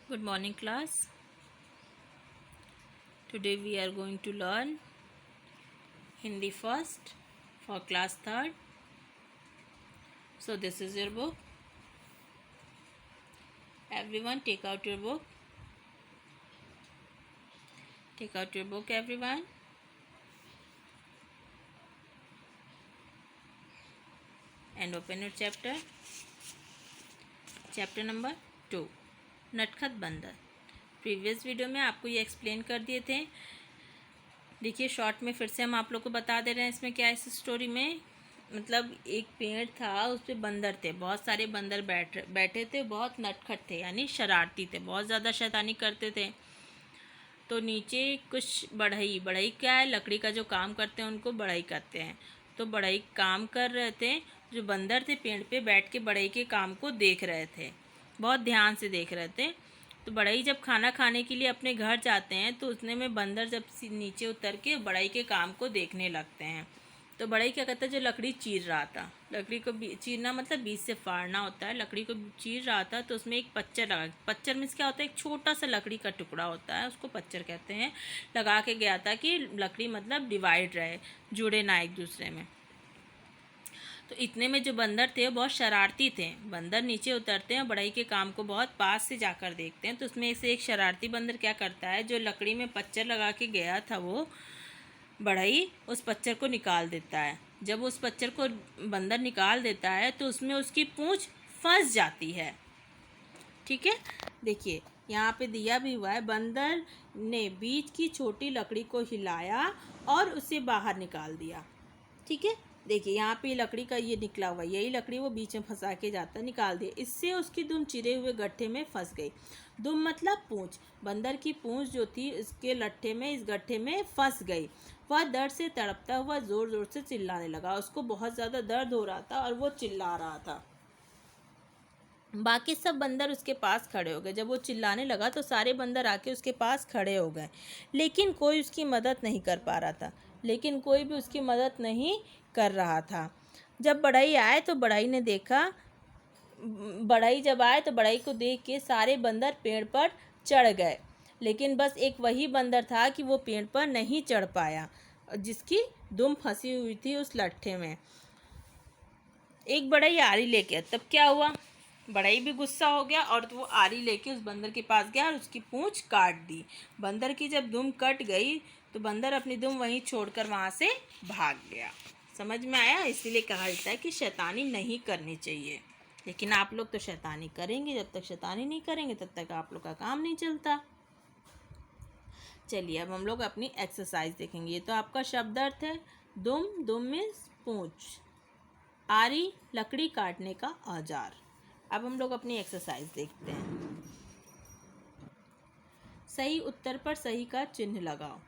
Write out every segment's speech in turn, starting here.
Good morning, class. Today we are going to learn Hindi first for class 3rd. So this is your book. Everyone take out your book. Take out your book, everyone. And open your chapter. Chapter number 2. नटखट बंदर. Previous video में आपको ये explain कर दिए थे. देखिए short में फिर से हम आप लोग को बता दे रहे हैं इसमें क्या है. इस स्टोरी में मतलब एक पेड़ था, उस पर बंदर थे. बहुत सारे बंदर बैठे थे. बहुत नटखट थे यानी शरारती थे. बहुत ज़्यादा शैतानी करते थे. तो नीचे कुछ बढ़ई क्या है, लकड़ी का जो काम करते हैं उनको बढ़ई कहते हैं. तो बढ़ई काम कर रहे थे. जो बंदर थे पेड़ पे बैठ के बढ़ई के काम को देख रहे थे. बहुत ध्यान से देख रहे थे. तो बढ़ई जब खाना खाने के लिए अपने घर जाते हैं तो उतने में बंदर जब नीचे उतर के बढ़ई के काम को देखने लगते हैं. तो बढ़ई क्या करता है, जो लकड़ी चीर रहा था, लकड़ी को चीरना मतलब बीच से फाड़ना होता है. लकड़ी को चीर रहा था तो उसमें एक पच्चर लगा. पच्चर मीन्स क्या होता है, एक छोटा सा लकड़ी का टुकड़ा होता है, उसको पच्चर कहते हैं. लगा के गया था कि लकड़ी मतलब डिवाइड रहे, जुड़े ना एक दूसरे में. तो इतने में जो बंदर थे वो बहुत शरारती थे. बंदर नीचे उतरते हैं, बढ़ई के काम को बहुत पास से जाकर देखते हैं. तो उसमें से एक शरारती बंदर क्या करता है, जो लकड़ी में पच्चर लगा के गया था वो बढ़ई उस पच्चर को निकाल देता है. जब उस पच्चर को बंदर निकाल देता है तो उसमें उसकी पूंछ फंस जाती है. ठीक है, देखिए यहाँ पे दिया भी हुआ है. बंदर ने बीच की छोटी लकड़ी को हिलाया और उसे बाहर निकाल दिया. ठीक है, देखिए यहाँ पे लकड़ी का ये निकला हुआ, यही लकड़ी वो बीच में फंसा के जाता, निकाल दिया. इससे उसकी दुम चिरे हुए गड्ढे में फंस गई. दुम मतलब पूंछ. बंदर की पूंछ जो थी इसके लट्ठे में, इस गड्ढे में फंस गई. वह दर्द से तड़पता हुआ जोर जोर से चिल्लाने लगा. उसको बहुत ज़्यादा दर्द हो रहा था और वो चिल्ला रहा था. बाकी सब बंदर उसके पास खड़े हो गए. जब वो चिल्लाने लगा तो सारे बंदर आके उसके पास खड़े हो गए. लेकिन कोई उसकी मदद नहीं कर पा रहा था. लेकिन कोई भी उसकी मदद नहीं कर रहा था. जब बढ़ई आए तो बढ़ई ने देखा. बढ़ई जब आए तो बढ़ई को देख के सारे बंदर पेड़ पर चढ़ गए. लेकिन बस एक वही बंदर था कि वो पेड़ पर नहीं चढ़ पाया, जिसकी दुम फंसी हुई थी उस लट्ठे में. एक बढ़ई आरी लेके, तब क्या हुआ, बढ़ई भी गुस्सा हो गया और तो वो आरी लेके उस बंदर के पास गया और उसकी पूंछ काट दी. बंदर की जब दुम कट गई तो बंदर अपनी दुम वहीं छोड़कर वहाँ से भाग गया. समझ में आया. इसीलिए कहा जाता है कि शैतानी नहीं करनी चाहिए. लेकिन आप लोग तो शैतानी करेंगे. जब तक शैतानी नहीं करेंगे तब तक आप लोग का काम नहीं चलता. चलिए अब हम लोग अपनी एक्सरसाइज देखेंगे. ये तो आपका शब्द अर्थ है. दुम, दुम मीन्स पूंछ. आरी लकड़ी काटने का औजार. अब हम लोग अपनी एक्सरसाइज देखते हैं. सही उत्तर पर सही का चिन्ह लगाओ.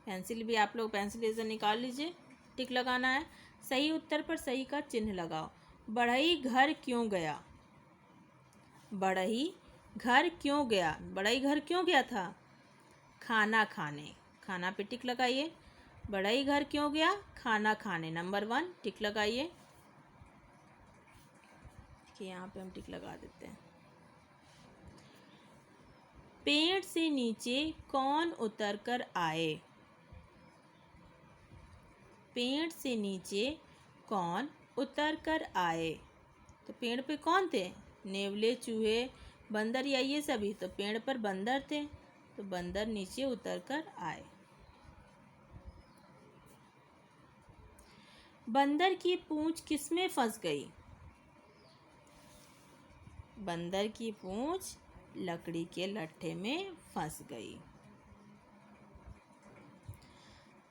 पेंसिल भी आप लोग पेंसिल लेजर निकाल लीजिए. टिक लगाना है. सही उत्तर पर सही का चिन्ह लगाओ. बढ़ई घर क्यों गया. बढ़ई घर क्यों गया. बढ़ई घर क्यों गया था, खाना खाने. खाना पे टिक लगाइए. बढ़ई घर क्यों गया, खाना खाने. नंबर 1 टिक लगाइए. कि यहाँ पे हम टिक लगा देते हैं. पेड़ से नीचे कौन उतर कर आए. पेड़ से नीचे कौन उतर कर आए. तो पेड़ पे कौन थे, नेवले, चूहे, बंदर या ये सभी. तो पेड़ पर बंदर थे तो बंदर नीचे उतर कर आए. बंदर की पूंछ किसमें फंस गई. बंदर की पूंछ लकड़ी के लट्ठे में फंस गई.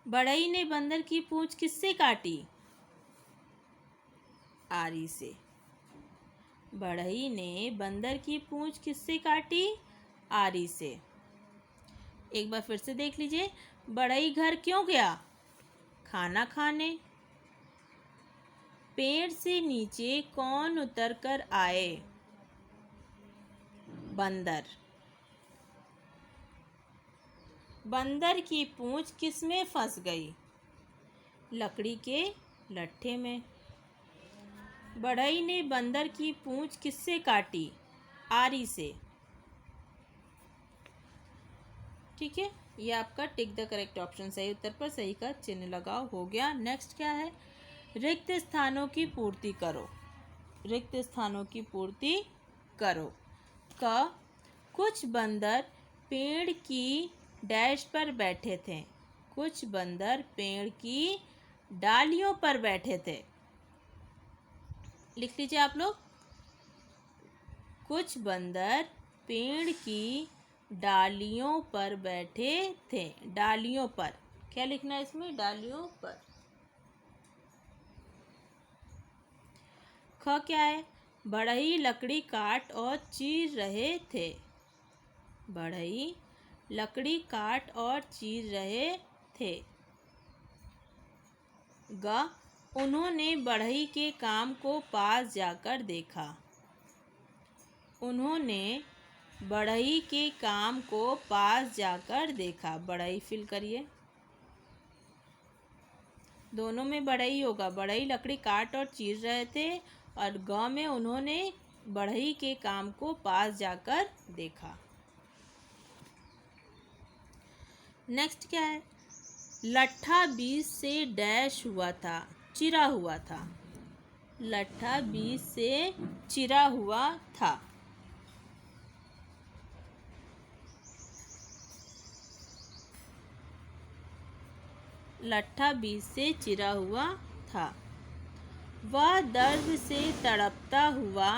बढ़ई ने बंदर की पूंछ किससे काटी, आरी से. बढ़ई ने बंदर की पूंछ किससे काटी, आरी से. एक बार फिर से देख लीजिए. बढ़ई घर क्यों गया, खाना खाने. पेड़ से नीचे कौन उतर कर आए, बंदर. बंदर की पूंछ किसमें फंस गई, लकड़ी के लट्ठे में. बढ़ई ने बंदर की पूंछ किससे काटी, आरी से. ठीक है, ये आपका टिक द करेक्ट ऑप्शन, सही उत्तर पर सही का चिन्ह लगाओ, हो गया। नेक्स्ट क्या है, रिक्त स्थानों की पूर्ति करो। रिक्त स्थानों की पूर्ति करो। क, कुछ बंदर पेड़ की डैश पर बैठे थे। कुछ बंदर पेड़ की डालियों पर बैठे थे। लिख लीजिए आप लोग, कुछ बंदर पेड़ की डालियों पर बैठे थे। डालियों पर, क्या लिखना है इसमें, डालियों पर। ख क्या है, बढ़ई लकड़ी काट और चीर रहे थे। बढ़ई लकड़ी काट और चीर रहे थे। ग, उन्होंने बढ़ई के काम को पास जाकर देखा। उन्होंने बढ़ई के काम को पास जाकर देखा। बढ़ई फिल करिए, दोनों में बढ़ई होगा। बढ़ई लकड़ी काट और चीर रहे थे, और ग में उन्होंने बढ़ई के काम को पास जाकर देखा। नेक्स्ट क्या है, लट्ठा बीज से डैश हुआ था, चिरा हुआ था। लट्ठा बीज से चिरा हुआ था। लट्ठा बीज से चिरा हुआ था। वह दर्द से तड़पता हुआ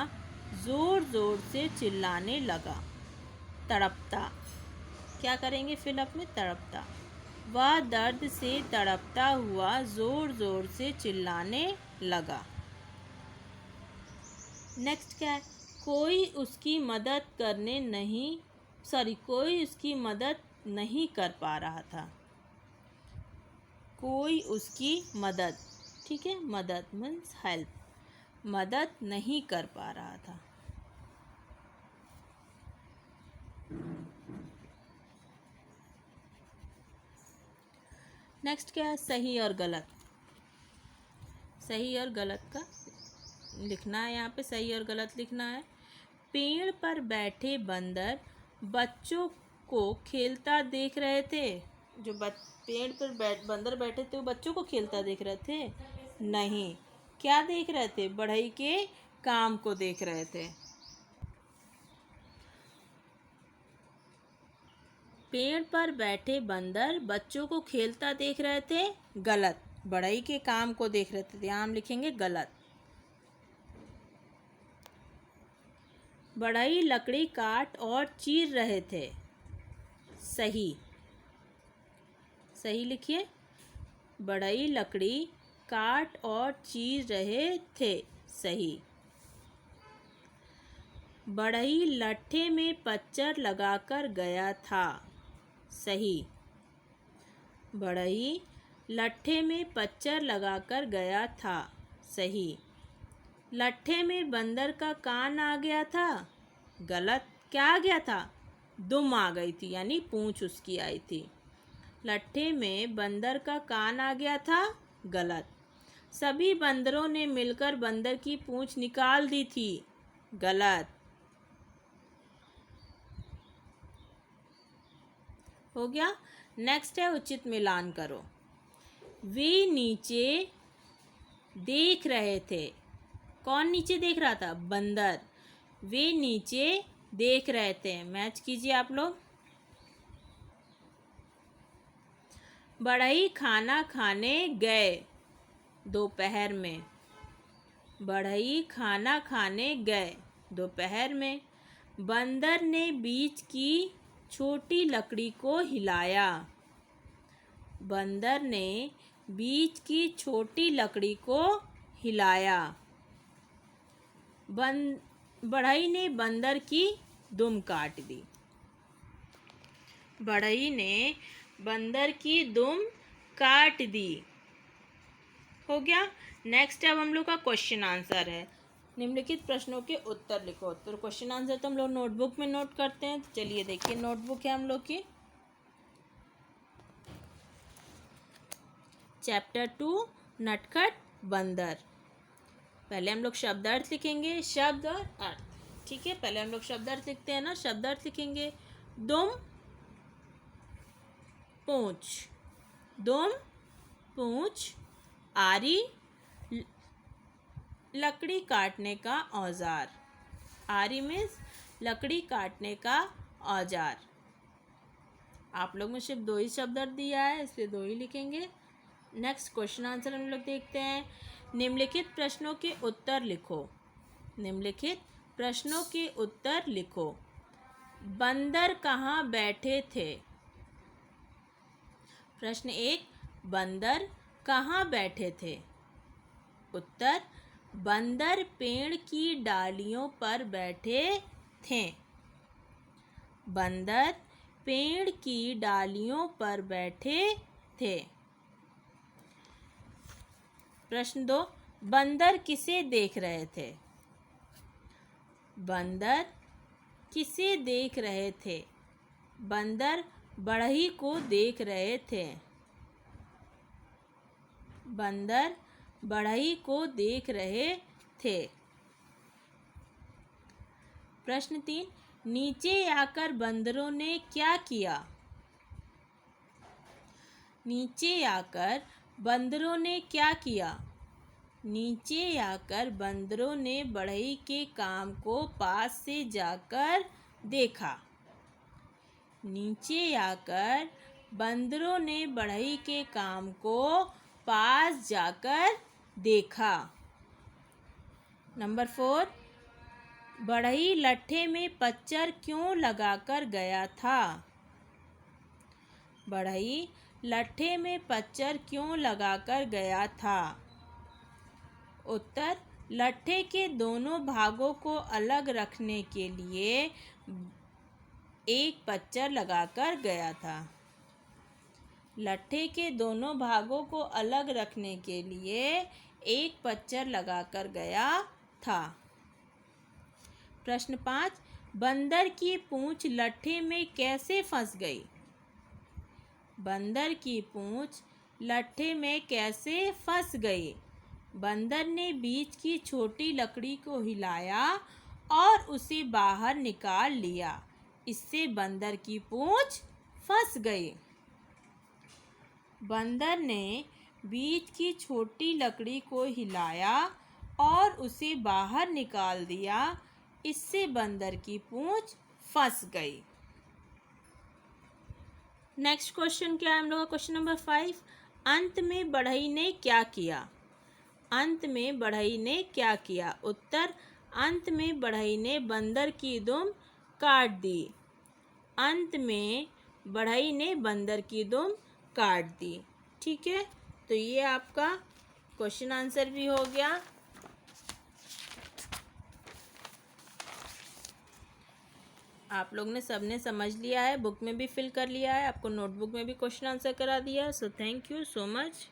जोर जोर से चिल्लाने लगा। तड़पता, क्या करेंगे फिलअप में, तड़पता। वह दर्द से तड़पता हुआ जोर जोर से चिल्लाने लगा। नेक्स्ट क्या है, कोई उसकी मदद नहीं कर पा रहा था। कोई उसकी मदद, ठीक है, मदद मीन्स हेल्प, मदद नहीं कर पा रहा था। नेक्स्ट क्या है, सही और गलत। सही और गलत का लिखना है, यहाँ पे सही और गलत लिखना है। पेड़ पर बैठे बंदर बच्चों को खेलता देख रहे थे। जो पेड़ पर बंदर बैठे थे वो बच्चों को खेलता देख रहे थे? नहीं, क्या देख रहे थे, बढ़ई के काम को देख रहे थे। पेड़ पर बैठे बंदर बच्चों को खेलता देख रहे थे, गलत। बढ़ई के काम को देख रहे थे, यहाँ हम लिखेंगे गलत। बढ़ई लकड़ी काट और चीर रहे थे, सही। सही लिखिए, बढ़ई लकड़ी काट और चीर रहे थे, सही। बढ़ई लट्ठे में पच्चर लगाकर गया था, सही। बढ़ई लट्ठे में पच्चर लगाकर गया था, सही। लट्ठे में बंदर का कान आ गया था, गलत। क्या आ गया था, दुम आ गई थी, यानी पूंछ उसकी आई थी। लट्ठे में बंदर का कान आ गया था, गलत। सभी बंदरों ने मिलकर बंदर की पूंछ निकाल दी थी, गलत। हो गया। नेक्स्ट है उचित मिलान करो। वे नीचे देख रहे थे, कौन नीचे देख रहा था, बंदर। वे नीचे देख रहे थे, मैच कीजिए आप लोग। बढ़ई खाना खाने गए दोपहर में। बढ़ई खाना खाने गए दोपहर में। बंदर ने बीच की छोटी लकड़ी को हिलाया। बंदर ने बीच की छोटी लकड़ी को हिलाया। बढ़ई ने बंदर की दुम काट दी। बढ़ई ने बंदर की दुम काट दी। हो गया। नेक्स्ट अब हम लोग का क्वेश्चन आंसर है। निम्नलिखित प्रश्नों के उत्तर लिखो। तो क्वेश्चन आंसर तो हम लोग नोटबुक में नोट करते हैं। तो चलिए देखिए, नोटबुक है हम लोग की चैप्टर 2 नटखट बंदर। पहले हम लोग शब्द अर्थ लिखेंगे, शब्द और अर्थ। ठीक है, पहले हम लोग शब्द अर्थ लिखते हैं ना। शब्द अर्थ लिखेंगे, दुम पूंछ, दुम पूंछ, आरी लकड़ी काटने का औजार। आरी मीन्स लकड़ी काटने का औजार। आप लोग में सिर्फ 2 ही शब्द दिया है, इसलिए 2 ही लिखेंगे। नेक्स्ट क्वेश्चन आंसर हम लोग देखते हैं। निम्नलिखित प्रश्नों के उत्तर लिखो। निम्नलिखित प्रश्नों के उत्तर लिखो। बंदर कहाँ बैठे थे? प्रश्न 1, बंदर कहाँ बैठे थे? उत्तर, बंदर पेड़ की डालियों पर बैठे थे। बंदर पेड़ की डालियों पर बैठे थे। प्रश्न 2, बंदर किसे देख रहे थे? बंदर किसे देख रहे थे? बंदर बढ़ई को देख रहे थे। बंदर बढ़ई को देख रहे थे। प्रश्न 3, नीचे आकर बंदरों ने क्या किया? नीचे आकर बंदरों ने क्या किया? नीचे आकर बंदरों ने बढ़ई के काम को पास से जाकर देखा। नीचे आकर बंदरों ने बढ़ई के काम को पास जाकर देखा। नंबर 4, बढ़ई लट्ठे में पच्चर क्यों लगाकर गया था? बढ़ई लट्ठे में पच्चर क्यों लगाकर गया था? उत्तर, लट्ठे के दोनों भागों को अलग रखने के लिए एक पच्चर लगाकर गया था। लट्ठे के दोनों भागों को अलग रखने के लिए एक पच्चर लगाकर गया था। प्रश्न 5, बंदर की पूंछ लट्ठे में कैसे फंस गई? बंदर की पूंछ लट्ठे में कैसे फंस गई? बंदर ने बीच की छोटी लकड़ी को हिलाया और उसे बाहर निकाल लिया। इससे बंदर की पूंछ फंस गई। बंदर ने बीच की छोटी लकड़ी को हिलाया और उसे बाहर निकाल दिया। इससे बंदर की पूंछ फंस गई। नेक्स्ट क्वेश्चन क्या है हम लोग का? क्वेश्चन नंबर 5, अंत में बढ़ई ने क्या किया? अंत में बढ़ई ने क्या किया? उत्तर, अंत में बढ़ई ने बंदर की दुम काट दी। अंत में बढ़ई ने बंदर की दुम काट दी। ठीक है, तो ये आपका क्वेश्चन आंसर भी हो गया। आप लोग ने सबने समझ लिया है, बुक में भी फिल कर लिया है, आपको नोटबुक में भी क्वेश्चन आंसर करा दिया है। So thank you so much.